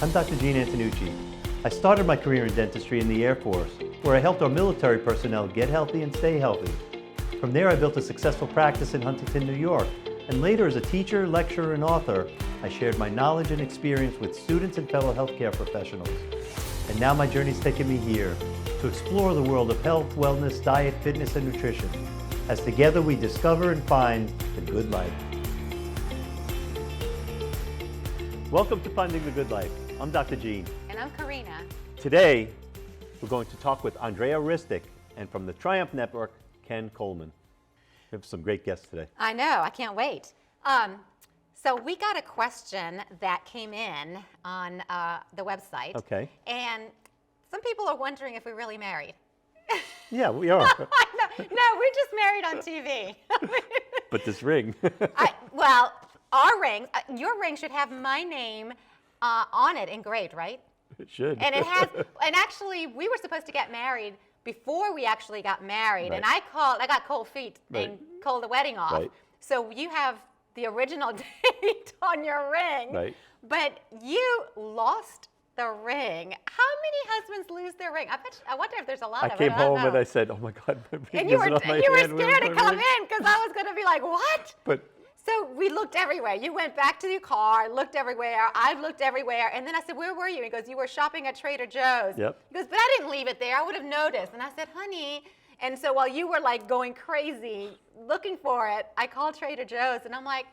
I'm Dr. Gene Antonucci. I started my career in dentistry in the Air Force, where I helped our military personnel get healthy and stay healthy. From there, I built a successful practice in Huntington, New York, and later as a teacher, lecturer, and author, I shared my knowledge and experience with students and fellow healthcare professionals. And now my journey's taken me here to explore the world of health, wellness, diet, fitness, and nutrition, as together we discover and find the good life. Welcome to Finding the Good Life. I'm Dr. Gene. And I'm Karina. Today, we're going to talk with Andrea Ristic, and from the Triumph Network, Ken Coleman. We have some great guests today. I know, I can't wait. So we got a question that came in on the website. Okay. And some people are wondering if we're really married. Yeah, we are. No, we're just married on TV. But this ring. Well, our ring, your ring should have my name on it engraved, right? It should. And it has, and actually we were supposed to get married before we actually got married. Right. And I got cold feet and called the wedding off. Right. So you have the original date on your ring. Right. But you lost the ring. How many husbands lose their ring? I wonder if there's a lot I of it. came home know. and I said, oh my God, my ring And you were isn't on my scared hand. Where's to my come ring? in because I was going to be like, what? But So we looked everywhere. You went back to your car, looked everywhere. I looked everywhere. And then I said, where were you? He goes, you were shopping at Trader Joe's. Yep. He goes, but I didn't leave it there. I would have noticed. And I said, honey. And so while you were like going crazy looking for it, I called Trader Joe's and I'm like,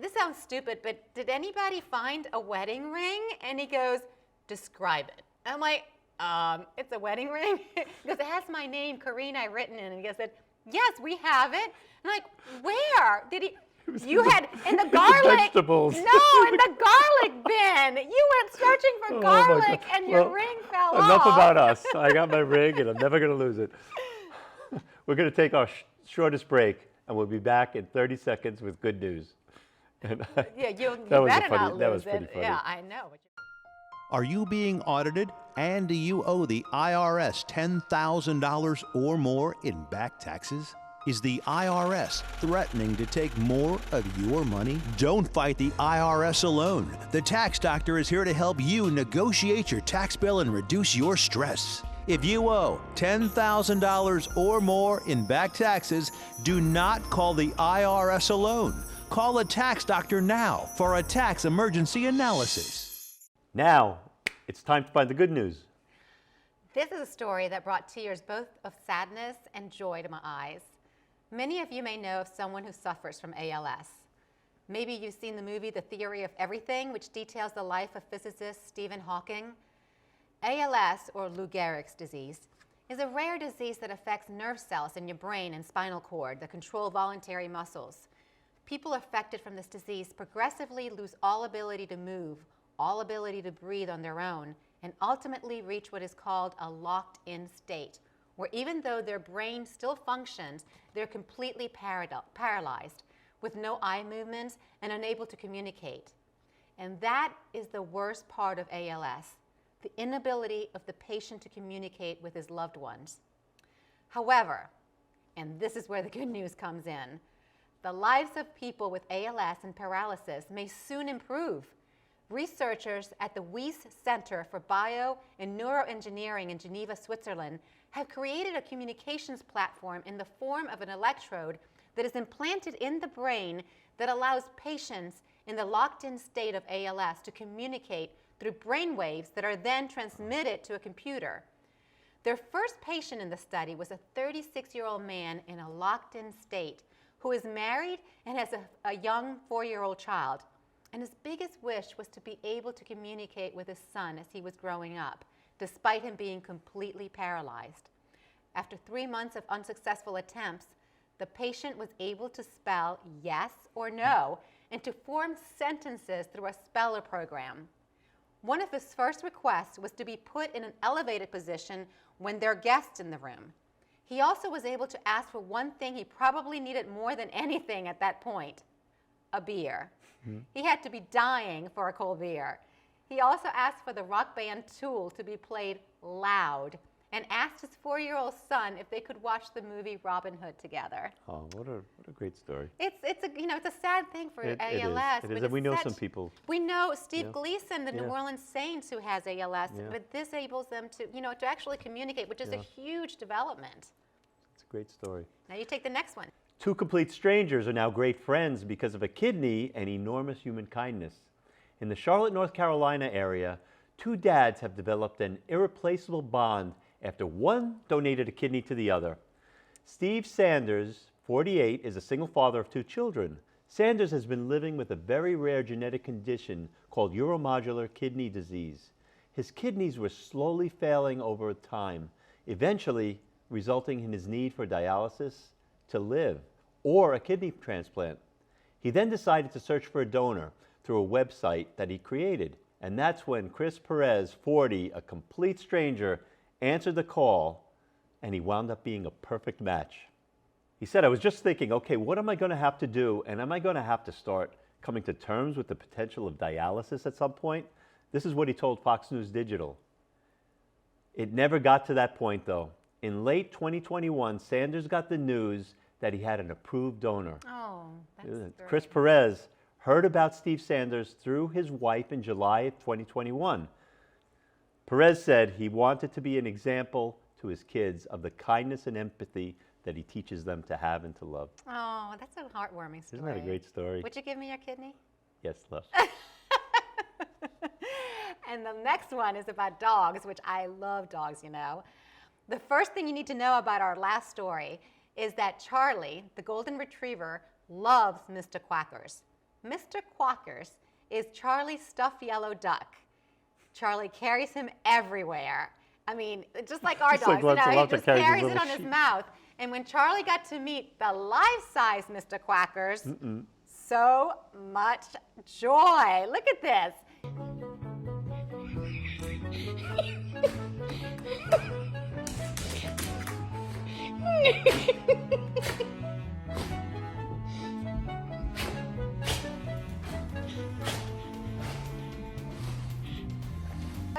this sounds stupid, but did anybody find a wedding ring? And he goes, describe it. And I'm like, it's a wedding ring? He goes, it has my name, Karina, written in it. And he said, yes, we have it. I'm like, where? Did he? You had in the garlic. Vegetables. No, in the garlic bin. You went searching for garlic and your ring fell off. Enough about us. I got my ring and I'm never going to lose it. We're going to take our shortest break and we'll be back in 30 seconds with good news. And Yeah, you that was better funny, not lose that was it. pretty funny. Yeah, I know. Are you being audited and do you owe the IRS $10,000 or more in back taxes? Is the IRS threatening to take more of your money? Don't fight the IRS alone. The Tax Doctor is here to help you negotiate your tax bill and reduce your stress. If you owe $10,000 or more in back taxes, do not call the IRS alone. Call a Tax Doctor now for a tax emergency analysis. Now, it's time to find the good news. This is a story that brought tears both of sadness and joy to my eyes. Many of you may know of someone who suffers from ALS. Maybe you've seen the movie The Theory of Everything, which details the life of physicist Stephen Hawking. ALS, or Lou Gehrig's disease, is a rare disease that affects nerve cells in your brain and spinal cord that control voluntary muscles. People affected from this disease progressively lose all ability to move, all ability to breathe on their own, and ultimately reach what is called a locked-in state, where even though their brain still functions, they're completely paralyzed, with no eye movements and unable to communicate. And that is the worst part of ALS, the inability of the patient to communicate with his loved ones. However, and this is where the good news comes in, the lives of people with ALS and paralysis may soon improve. Researchers at the Wyss Center for Bio and Neuroengineering in Geneva, Switzerland, have created a communications platform in the form of an electrode that is implanted in the brain that allows patients in the locked-in state of ALS to communicate through brain waves that are then transmitted to a computer. Their first patient in the study was a 36-year-old man in a locked-in state who is married and has a young 4-year-old child. And his biggest wish was to be able to communicate with his son as he was growing up, despite him being completely paralyzed. After 3 months of unsuccessful attempts, the patient was able to spell yes or no and to form sentences through a speller program. One of his first requests was to be put in an elevated position when there are guests in the room. He also was able to ask for one thing he probably needed more than anything at that point, a beer. He had to be dying for a cold beer. He also asked for the rock band Tool to be played loud and asked his 4-year-old son if they could watch the movie Robin Hood together. Oh, what a great story. It's a sad thing for ALS. It is. but And it's we know some people. We know Steve Yeah. Gleason, the New Yeah. Orleans Saints, who has ALS, Yeah. but this enables them to actually communicate, which is a huge development. It's a great story. Now you take the next one. Two complete strangers are now great friends because of a kidney and enormous human kindness. In the Charlotte, North Carolina area, two dads have developed an irreplaceable bond after one donated a kidney to the other. Steve Sanders, 48, is a single father of two children. Sanders has been living with a very rare genetic condition called uromodular kidney disease. His kidneys were slowly failing over time, eventually resulting in his need for dialysis to live or a kidney transplant. He then decided to search for a donor through a website that he created. And that's when Chris Perez, 40, a complete stranger, answered the call, and he wound up being a perfect match. He said, I was just thinking, okay, what am I going to have to do? And am I going to have to start coming to terms with the potential of dialysis at some point? This is what he told Fox News Digital. It never got to that point, though. In late 2021, Sanders got the news that he had an approved donor. Oh, that's great. Chris Perez heard about Steve Sanders through his wife in July of 2021. Perez said he wanted to be an example to his kids of the kindness and empathy that he teaches them to have and to love. Oh, that's a heartwarming story. Isn't that a great story? Would you give me your kidney? Yes, love. And the next one is about dogs, which I love dogs, you know. The first thing you need to know about our last story is that Charlie, the golden retriever, loves Mr. Quackers. Mr. Quackers is Charlie's stuffed yellow duck. Charlie carries him everywhere. I mean, just like our Just dogs, like he lots of just carries his carries it little on his sheep. mouth. And when Charlie got to meet the life-size Mr. Quackers, so much joy. Look at this.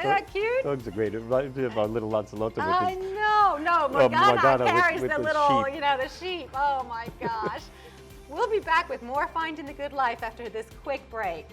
Isn't that cute? Dogs are great. It reminds me of our little Lancelot with I his... know. No, Morgana Morgana carries with the the little, sheep. the sheep. Oh my gosh. We'll be back with more Finding the Good Life after this quick break.